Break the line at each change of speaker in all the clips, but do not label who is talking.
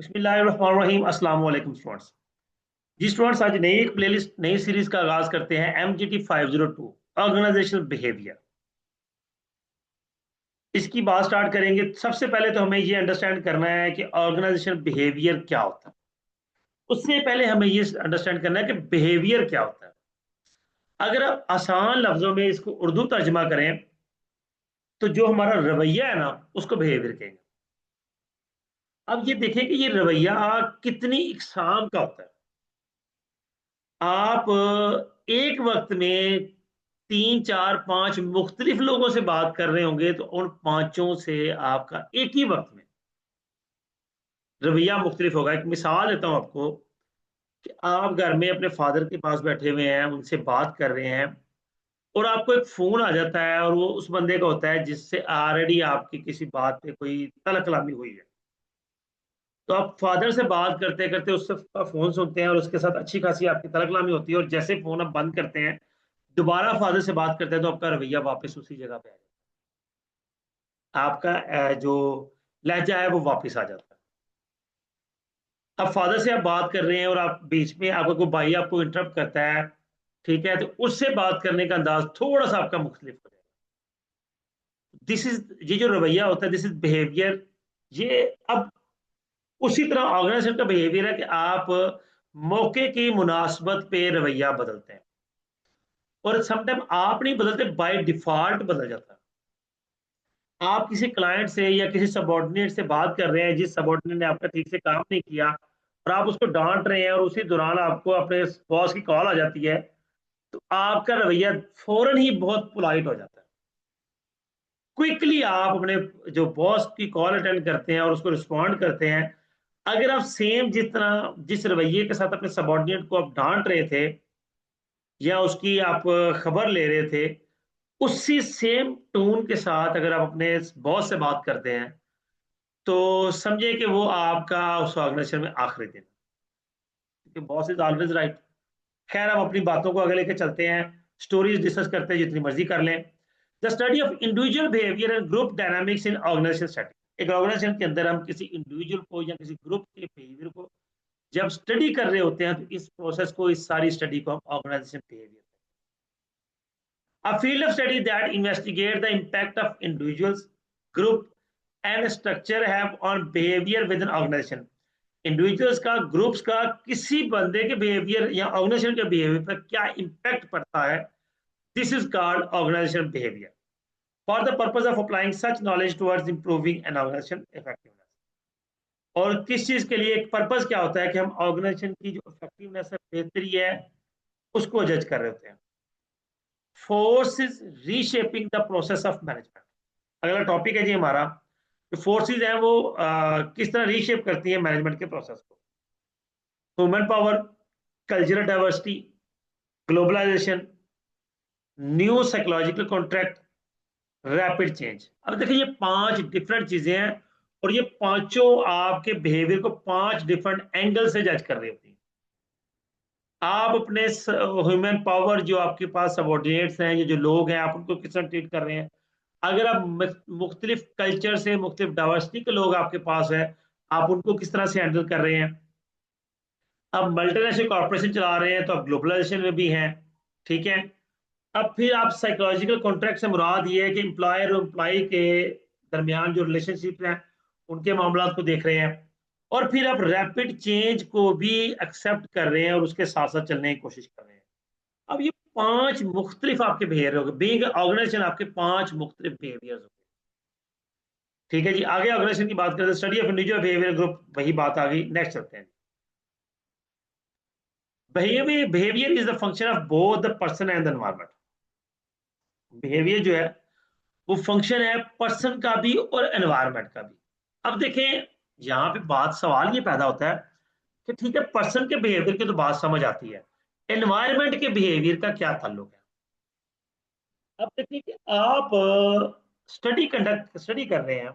बिस्मिल्लाहिर्रहमानिर्रहीम। अस्सलाम वालेकुम स्टूडेंट्स। जी स्टूडेंट्स, आज नई एक प्लेलिस्ट नई सीरीज का आगाज करते हैं। MGT 502 organisational behaviour. इसकी बात स्टार्ट करेंगे। सबसे पहले तो हमें ये अंडरस्टैंड करना है कि ऑर्गेनाइजेशनल बिहेवियर क्या होता है। उससे पहले हमें ये अंडरस्टैंड करना है कि बिहेवियर क्या होता है। अगर आप आसान लफ्जों में इसको उर्दू तर्जमा करें तो जो हमारा रवैया है ना, उसको बिहेवियर कहेंगे। अब ये देखें कि ये रवैया कितनी इकसाम का होता है। आप एक वक्त में 3 4 5 मुख्तलिफ लोगों से बात कर रहे होंगे तो उन पांचों से आपका एक ही वक्त में रवैया मुख्तलिफ होगा। एक मिसाल देता हूं आपको कि आप घर में अपने फादर के पास बैठे हुए हैं, उनसे बात कर रहे हैं और आपको एक फोन आ जाता है और वो उस बंदे का होता है जिससे ऑलरेडी आपकी किसी बात पे कोई तलब कलामी हुई है। तो आप फादर से बात करते करते उससे फोन सुनते हैं और उसके साथ अच्छी खासी आपकी तलब कलामी होती है, और जैसे फोन आप बंद करते हैं दोबारा फादर से बात करते हैं तो आपका रवैया वापस उसी जगह पे आ जाता है। आपका जो लहजा है वो वापस आ जाता है। अब फादर से आप बात कर रहे हैं और आप बीच में आपका कोई भाई आपको इंटरप्ट करता है, ठीक है, तो उससे बात करने का अंदाज थोड़ा सा आपका मुख्तलिफ हो जाएगा। दिस इज ये जो रवैया होता है, दिस इज बिहेवियर। ये अब उसी तरह ऑर्गेनाइजेशन का बिहेवियर है कि आप मौके की मुनासबत पे रवैया बदलते हैं, और समटाइम आप नहीं बदलते, बाय डिफॉल्ट बदल जाता है। आप किसी क्लाइंट से या किसी सबॉर्डिनेट से बात कर रहे हैं, जिस सबॉर्डिनेट ने आपका ठीक से काम नहीं किया और आप उसको डांट रहे हैं, और उसी दौरान आपको अपने बॉस की कॉल आ जाती है, तो आपका रवैया फौरन ही बहुत पोलाइट हो जाता है। क्विकली आप अपने जो बॉस की कॉल अटेंड करते हैं और उसको रिस्पॉन्ड करते हैं। अगर आप सेम जिस रवैये के साथ अपने सबॉर्डिनेट को आप डांट रहे थे या उसकी आप खबर ले रहे थे, उसी सेम टोन के साथ अगर आप अपने बॉस से बात करते हैं, तो समझे कि वो आपका उस ऑर्गेनाइजेशन में आखिरी दिन, क्योंकि बॉस इज ऑलवेज राइट। खैर, हम अपनी बातों को आगे लेके चलते हैं। स्टोरीज डिस्कस करते हैं, जितनी मर्जी कर लें। The study of individual behaviour and group dynamics in organisation setting. एक ऑर्गेनाइजेशन के अंदर हम किसी इंडिविजुअल को या किसी ग्रुप के बिहेवियर को जब स्टडी कर रहे होते हैं, तो इस प्रोसेस को, इस सारी स्टडी को हम organisation behaviour, a field of study that investigate the impact of individuals, group and structure have on behavior within organization। Individuals का, ग्रुप्स का, किसी बंदे के बिहेवियर या ऑर्गेनाइजेशन के बिहेवियर पर क्या इंपैक्ट पड़ता है, this is called organisation behaviour for the purpose of applying such knowledge towards improving an organisation effectiveness. और किस चीज के लिए, एक पर्पज क्या होता है कि हम ऑर्गेनाइजेशन की जो इफेक्टिवनेस है, बेहतरी है, उसको जज कर रहे होते हैं। Forces reshaping the process of management अगला टॉपिक है जी हमारा। जो फोर्सेस हैं वो किस तरह रीशेप करती है मैनेजमेंट के प्रोसेस को। Human power, cultural diversity, globalisation, new psychological contract, rapid change. अब देखिए, ये 5 डिफरेंट चीजें हैं, और ये पांचों आपके बिहेवियर को 5 डिफरेंट एंगल से जज कर रही होती हैं। आप अपने ह्यूमन पावर, जो आपके पास सबॉर्डिनेट्स हैं, ये जो लोग हैं, आप उनको किस तरह ट्रीट कर रहे हैं। अगर आप मुख्तलिफ कल्चर से, मुख्तलिफ डाइवर्सिटी के लोग आपके पास है, आप उनको किस तरह से हैंडल कर रहे हैं। अब मल्टीनेशनल कॉर्पोरेशन चला रहे हैं तो आप ग्लोबलाइजेशन में भी हैं, ठीक है। अब फिर आप साइकोलॉजिकल कॉन्ट्रैक्ट से मुराद ये है कि एम्प्लॉयर और एम्प्लॉय के दरमियान जो रिलेशनशिप हैं, उनके मामला को देख रहे हैं। और फिर आप रैपिड चेंज को भी एक्सेप्ट कर रहे हैं और उसके साथ साथ चलने की कोशिश कर रहे हैं। अब ये 5 मुख्तलिफ आपके बिहेवियर हो गए। बीइंग ऑर्गेनाइजेशन आपके 5 मुख्तलिफ बिहेवियर हो गए, ठीक है जी। आगे ऑर्गेनाइजेशन की बात करते हैं, study of individual behaviour group, वही बात आ गई। नेक्स्ट चलते हैं। Behaviour is the function of both the person and the environment. Behaviour जो है वो फंक्शन है पर्सन का भी और एनवायरमेंट का भी। अब देखें, यहाँ पे बात, सवाल ये पैदा होता है कि ठीक है, पर्सन के बिहेवियर की तो बात समझ आती है, एनवायरमेंट के बिहेवियर का क्या ताल्लुक है। अब देखिए कि आप स्टडी कर रहे हैं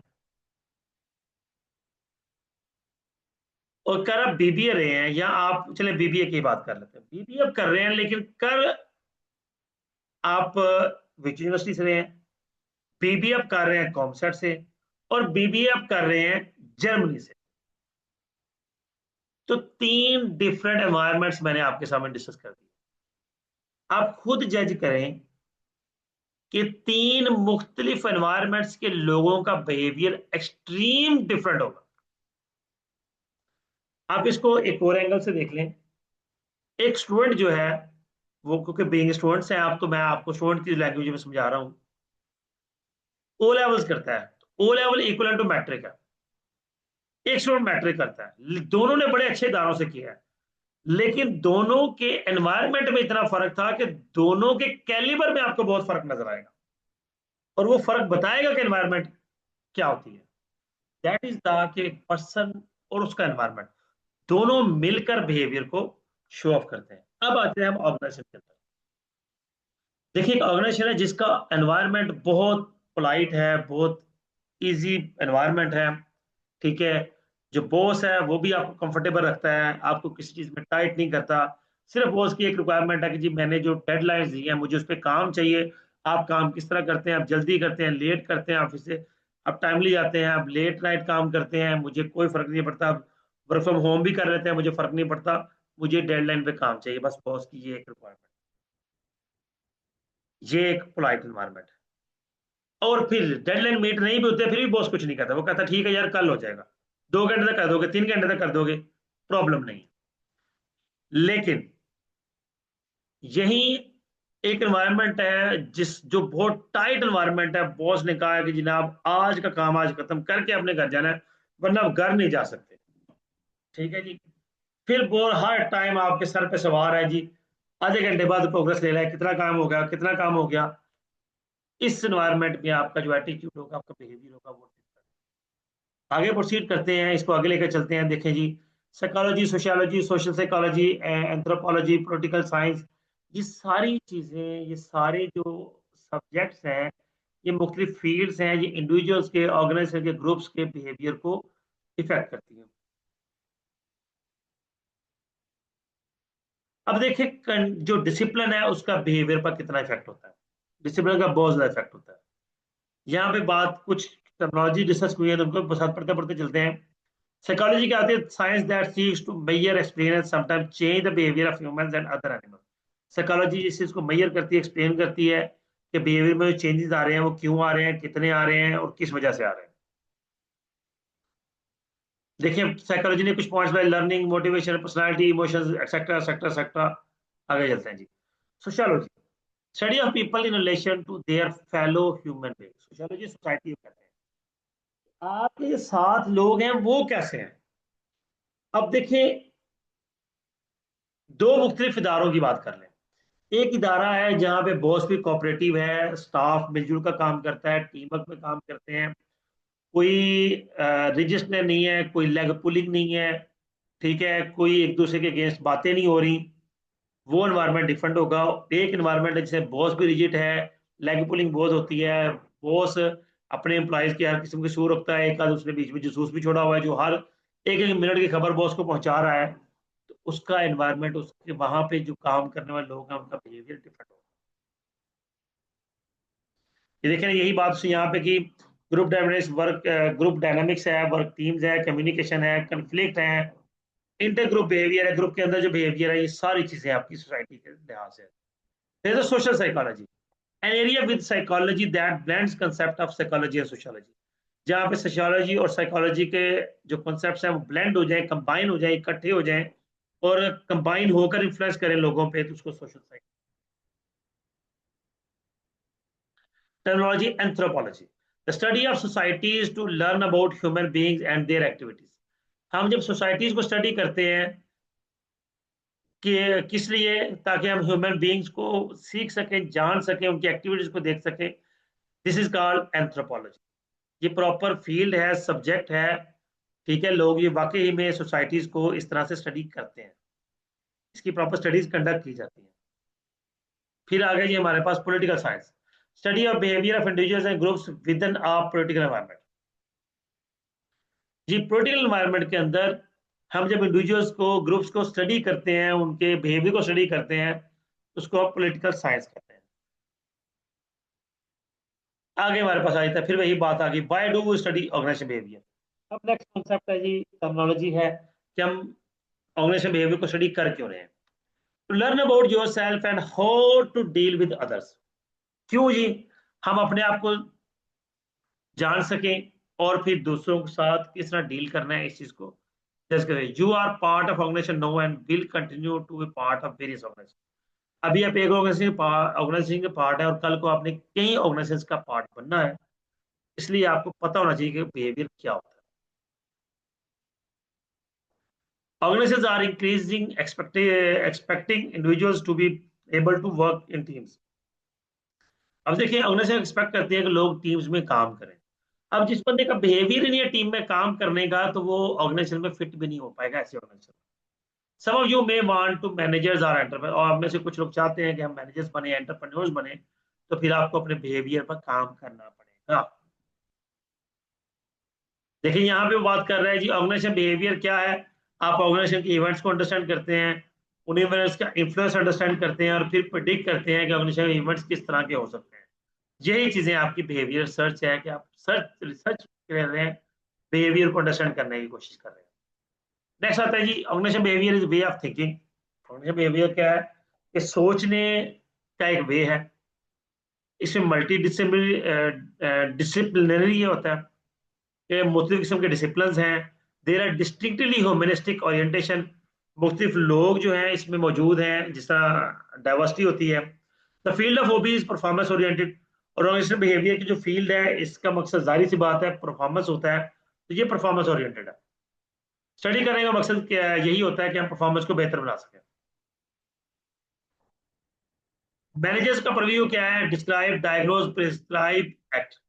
और कर आप बीबीए रहे हैं, या आप चले बीबीए की बात कर लेते हैं। बीबीए आप कर रहे हैं, लेकिन कर आप विच यूनिवर्सिटी से रहे हैं। बीबीए आप कर रहे हैं कॉमसेट से, और बीबीए आप कर रहे हैं जर्मनी से। तो 3 डिफरेंट एनवायरनमेंट्स मैंने आपके सामने डिस्कस कर दिए। आप खुद जज करें कि 3 मुख्तलिफ एनवायरनमेंट्स के लोगों का बिहेवियर एक्सट्रीम डिफरेंट होगा। आप इसको एक और एंगल से देख लें। एक स्टूडेंट जो है, वो क्योंकि बीइंग स्टूडेंट्स हैं आप, तो मैं आपको स्टूडेंट की लैंग्वेज में समझा रहा हूँ। ओ लेवल्स करता है, O level equal to matric है। एक स्टूडेंट मैट्रिक करता है, दोनों ने बड़े अच्छे दानों से किया है, लेकिन दोनों के एनवायरनमेंट में इतना फर्क था कि दोनों के कैलिबर में आपको बहुत फर्क नजर आएगा, और वो फर्क बताएगा कि एनवायरनमेंट क्या होती है। दैट इज द कि पर्सन और उसका एनवायरनमेंट दोनों मिलकर बिहेवियर को शो ऑफ करते हैं। अब आते हैं हम ऑर्गेनाइजेशन के अंदर। देखिए, एक ऑर्गेनाइजेशन है जिसका एनवायरनमेंट बहुत पोलाइट है, बहुत इजी एनवायरनमेंट है, ठीक है। जो बॉस है वो भी आपको कंफर्टेबल रखता है, आपको किसी चीज में टाइट नहीं करता। सिर्फ बॉस की एक रिक्वायरमेंट है कि जी मैंने जो डेडलाइंस दी हैं मुझे उस पर काम चाहिए। आप काम किस तरह करते हैं, आप जल्दी करते हैं, लेट करते हैं ऑफिस से, आप टाइमली जाते हैं, आप लेट नाइट काम करते हैं, मुझे कोई फर्क नहीं पड़ता। आप वर्क फ्रॉम होम भी कर लेते हैं, मुझे फर्क नहीं पड़ता। मुझे डेडलाइन पे काम चाहिए, बस बॉस की ये एक रिक्वायरमेंट। ये एक पोलाइट एनवायरनमेंट है। और फिर डेडलाइन मीट नहीं भी होते, फिर भी बॉस कुछ नहीं कहता, वो कहता ठीक है यार कल हो जाएगा, 2 घंटे तक कर दोगे, 3 घंटे तक कर दोगे, प्रॉब्लम नहीं। लेकिन यही एक एनवायरनमेंट है जिस जो बहुत टाइट एनवायरनमेंट है, बॉस ने कहा है कि जनाब आज का काम आज खत्म करके अपने घर जाना है, वरना आप घर नहीं जा सकते। ठीक है जी। फिर वो हर टाइम आपके सर पे सवार है जी, आधे घंटे बाद प्रोग्रेस ले रहा है, कितना काम हो गया, कितना काम हो गया। इस एनवायरनमेंट में आपका जो एटीट्यूड होगा, आपका बिहेवियर होगा, वो आगे प्रोसीड करते हैं, इसको आगे लेकर चलते हैं। देखें जी, psychology, sociology, social psychology, anthropology, political science, ये सारी चीजें, ये सारे जो सब्जेक्ट्स हैं, ये मुख्तलिफ फील्ड्स हैं, ये इंडिविजुअल्स के, ऑर्गेनाइजेशन के, ग्रुप्स के बिहेवियर को इफेक्ट करती हैं। अब देखिए, जो डिसिप्लिन है उसका बिहेवियर पर कितना इफेक्ट होता है। डिसिप्लिन का बहुत ज्यादा इफेक्ट होता है। यहाँ पे बात कुछ टर्मिनोलॉजी डिस्कस हुई है, तो उनको साथ पढ़ते पढ़ते चलते हैं। साइकोलॉजी क्या होती है? Science that seeks to measure, explain and sometimes change the behaviour of humans and other animals. Psychology जिस चीज को मेजर करती है, एक्सप्लेन करती है कि बिहेवियर में जो चेंजेस आ रहे हैं वो क्यों आ रहे हैं, कितने आ रहे हैं, और किस वजह से आ रहे हैं। देखिए, साइकोलॉजी ने कुछ points by learning, motivation, personality, emotions, etcetera etcetera etcetera. आगे चलते हैं जी। Sociology, study of people in relation to their fellow human being. Sociology society को कहते हैं, आपके साथ लोग हैं वो कैसे हैं। अब देखिए, दो मुख्तलिफ इदारों की बात कर लें। एक इदारा है जहां पे बॉस भी कोऑपरेटिव है, स्टाफ मिलजुल का काम करता है, टीम वर्क में काम करते हैं, कोई रजिस्टर नहीं है, कोई लेग पुलिंग नहीं है, ठीक है, कोई एक दूसरे के अगेंस्ट बातें नहीं हो रही। वो एनवायरनमेंट डिफरेंट होगा। एक एनवायरनमेंट है जिसे बॉस भी रिजिट है, लेग पुलिंग बहुत होती है, बॉस अपने एम्प्लॉयज की हर किस्म की सूर रखता है, एक आध उसने बीच में जसूस भी छोड़ा हुआ है जो हर एक एक मिनट की खबर बॉस को पहुंचा रहा है। तो उसका एनवायरनमेंट, उसके वहां पे जो काम करने वाले लोग हैं उनका बिहेवियर डिफरेंट होगा। ये देखें, यही बात से यहाँ पे कि ग्रुप डायनामिक्स है, वर्क टीम्स है, कम्युनिकेशन है, कन्फ्लिक्ट है, इंटर ग्रुप बिहेवियर है, ग्रुप के अंदर जो बिहेवियर है, ये सारी चीजें आपकी सोसाइटी के लिहाज से। There is a social psychology, an area with psychology that blends concept of psychology and sociology, जहाँ पे सोशियोलॉजी और साइकोलॉजी के जो कॉन्सेप्ट्स हैं वो ब्लेंड हो जाए, कंबाइन हो जाए, इकट्ठे हो जाएं, और कंबाइन होकर इन्फ्लुएंस करें लोगों पे, तो उसको social psychology. Terminology, anthropology, the study of societies to learn about human beings and their activities. हम जब सोसाइटीज को स्टडी करते हैं कि किस लिए, ताकि हम ह्यूमन बीइंग्स को सीख सकें, जान सकें, उनकी एक्टिविटीज को देख सकें। This is called anthropology. ये प्रॉपर फील्ड है, सब्जेक्ट है, ठीक है। लोग ये वाकई में सोसाइटीज को इस तरह से स्टडी करते हैं, इसकी प्रॉपर स्टडीज कंडक्ट की जाती हैं। फिर आ गया जी हमारे पास political science, study of behaviour of individuals and groups within a political environment. जी, पॉलिटिकल एनवायरनमेंट के अंदर हम जब इंडिविजुअल्स को, ग्रुप्स को स्टडी करते हैं, उनके बिहेवियर को स्टडी करते हैं, उसको आप पॉलिटिकल साइंस कहते हैं। आगे हमारे पास आई था, फिर वही बात आ गई, why do we study organisation behaviour. अब नेक्स्ट कॉन्सेप्ट है जी, टर्मिनोलॉजी है कि हम ऑर्गेनाइजेशन बिहेवियर को स्टडी कर क्यों रहे हैं? To learn about yourself and how to deal with others. क्यों जी? हम अपने आप को जान सकें और फिर दूसरों के साथ किस तरह डील करना है इस चीज को। जैसे you are part of organisation now and will continue to be part of various organisation. अभी आप एक ऑर्गेनाइजेशन के पार्ट है और कल को आपने कई ऑर्गेनाइजेशन का पार्ट बनना है, इसलिए आपको पता होना चाहिए कि बिहेवियर क्या होता है। Organizations are increasing expecting individuals to be able to work in teams. अब देखिए ऑर्गेनाइजेशन एक्सपेक्ट करती है कि लोग टीम्स में काम करें। अब जिस बंदे का बिहेवियर ही नहीं है टीम में काम करने का, तो वो ऑर्गेनाइजेशन में फिट भी नहीं हो पाएगा ऐसे organisation. Some of you may want to managers are entrepreneur, और आप में से कुछ लोग चाहते हैं कि हम मैनेजर्स बने, एंटरप्रेन्योर्स बने, तो फिर आपको अपने बिहेवियर पर काम करना पड़ेगा। देखिए यहाँ पे बात कर रहे हैं जी ऑर्गेनाइजेशन बिहेवियर क्या है। आप ऑर्गेनाइजेशन के इवेंट्स को अंडरस्टैंड करते हैं, उन इवेंट्स का इन्फ्लुएंस अंडरस्टैंड करते हैं और फिर प्रिडिक्ट करते हैं कि ऑर्गेनाइजेशन के इवेंट्स किस तरह के हो सकते हैं। यही चीजें आपकी बिहेवियर सर्च है कि आप रिसर्च कर रहे हैं, बिहेवियर को अंडरस्टैंड करने की कोशिश कर रहे हैं। नेक्स्ट आता है जी organisation behaviour is way of thinking. Organisation behaviour क्या है? कि सोचने का एक वे है। इसमें मल्टी डिसिप्लिनरी होता है कि मुख्तलिफ किस्म के डिसिप्लिन हैं। There are distinctly humanistic orientation. मुख्तलिफ लोग जो हैं इसमें मौजूद हैं, जिस तरह डाइवर्सिटी होती है। The field of hobby is performance oriented. और ऑर्गेनाइजेशन बिहेवियर की जो फील्ड है, इसका मकसद जाहिर सी बात है परफॉर्मेंस होता है, तो ये परफॉर्मेंस ओरिएंटेड है। स्टडी करने का मकसद क्या है? यही होता है कि हम परफॉर्मेंस को बेहतर बना सकें। मैनेजर्स का प्रव्यू क्या है? Describe, diagnose, prescribe, act.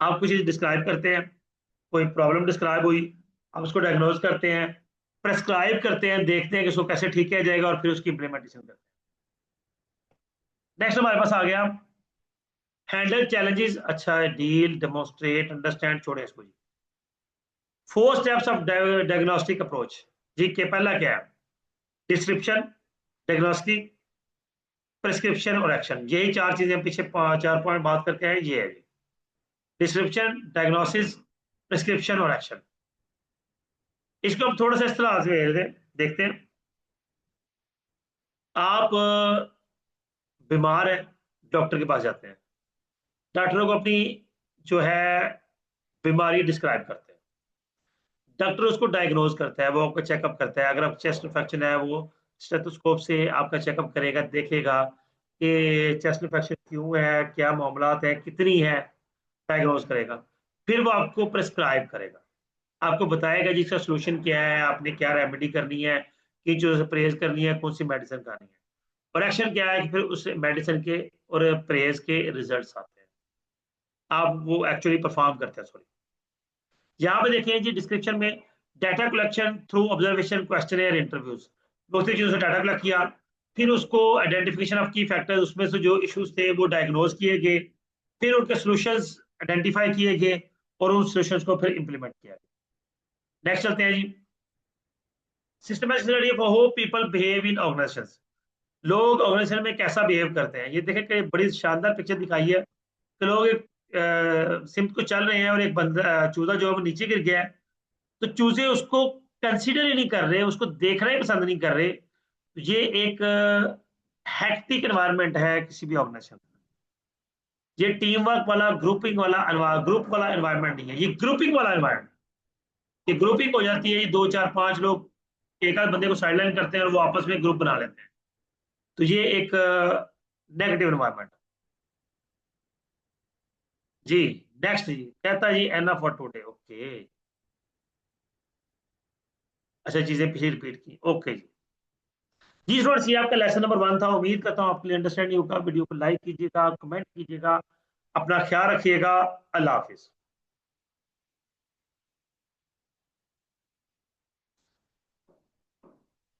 आप कुछ चीज डिस्क्राइब करते हैं, कोई प्रॉब्लम डिस्क्राइब हुई, आप उसको डायग्नोज करते हैं, प्रेस्क्राइब करते हैं, देखते हैं कि उसको कैसे ठीक किया जाएगा और फिर उसकी इंप्लीमेंटेशन करते हैं। नेक्स्ट हमारे पास आ गया हैंडल चैलेंजेस। अच्छा है, डील, डेमोन्स्ट्रेट, अंडरस्टैंड, छोड़े इसको जी। 4 स्टेप्स ऑफ डायग्नोस्टिक अप्रोच। जी के पहला क्या है? डिस्क्रिप्शन, डायग्नोस्टिक, प्रिस्क्रिप्शन और एक्शन। यही 4 चीजें पीछे 4 पॉइंट बात करके हैं, ये है जी। डिस्क्रिप्शन, डायग्नोसिस, प्रिस्क्रिप्शन और एक्शन। इसको हम थोड़ा सा इस तरह से देखते हैं। आप बीमार है, डॉक्टर के पास जाते हैं, डॉक्टरों को अपनी जो है बीमारी डिस्क्राइब करते हैं, डॉक्टर उसको डायग्नोज करता है, वो आपका चेकअप करता है। अगर आप चेस्ट इन्फेक्शन है, वो स्टेथोस्कोप से आपका चेकअप करेगा, देखेगा कि चेस्ट इन्फेक्शन क्यों है, क्या मामलात है, कितनी है, डायग्नोज करेगा। फिर वो आपको प्रेस्क्राइब करेगा, आपको बताएगा जी इसका सोल्यूशन क्या है, आपने क्या रेमेडी करनी है, किन चीजों से परहेज करनी है, कौन सी मेडिसिन खानी है। और एक्शन क्या है कि फिर उस मेडिसिन के और परहेज के रिजल्ट्स आते हैं, आप वो एक्चुअली परफॉर्म करते हैं। सॉरी, यहाँ पे देखिए जी डिस्क्रिप्शन में data collection through observation, questionnaire, interviews. दूसरी चीजों से डाटा कलेक्ट किया, फिर उसको आइडेंटिफिकेशन ऑफ की फैक्टर्स, उसमें से जो इश्यूज थे वो डायग्नोज किए गए, फिर उनके सॉल्यूशंस आइडेंटिफाई किए गए और उन सॉल्यूशंस को फिर इंप्लीमेंट किया गया। नेक्स्ट चलते हैं जी, systematic study of how people behave in organisations. लोग ऑर्गेनाइजेशन में कैसा बिहेव करते हैं। ये देखें कि बड़ी शानदार पिक्चर दिखाई है कि लोग एक सिमत को चल रहे हैं और एक बंदा चूजा जो है वो नीचे गिर गया है, तो चूजे उसको कंसीडर ही नहीं कर रहे, उसको देखना ही पसंद नहीं कर रहे। तो ये एक हैक्टिक एनवायरनमेंट है किसी भी ऑर्गेनाइजेशन का। ये टीम वर्क वाला, ग्रुप वाला एनवायरनमेंट नहीं है, ये ग्रुपिंग वाला एनवायरनमेंट। ये ग्रुपिंग हो जाती है, ये 2 4 5 लोग एक आध बंदे को साइडलाइन करते हैं और वो आपस में ग्रुप बना लेते हैं। तो ये एक नेगेटिव एनवायरनमेंट जी। नेक्स्ट जी कहता है जी एना फॉर टुडे। ओके, अच्छा चीजें पिछली रिपीट की। ओके जी। जी स्टूडेंट्स, ये आपका लेसन नंबर 1 था। उम्मीद करता हूँ आपके लिए अंडरस्टैंडिंग होगा। वीडियो को लाइक कीजिएगा, कमेंट कीजिएगा, अपना ख्याल रखिएगा। अल्लाह हाफिज।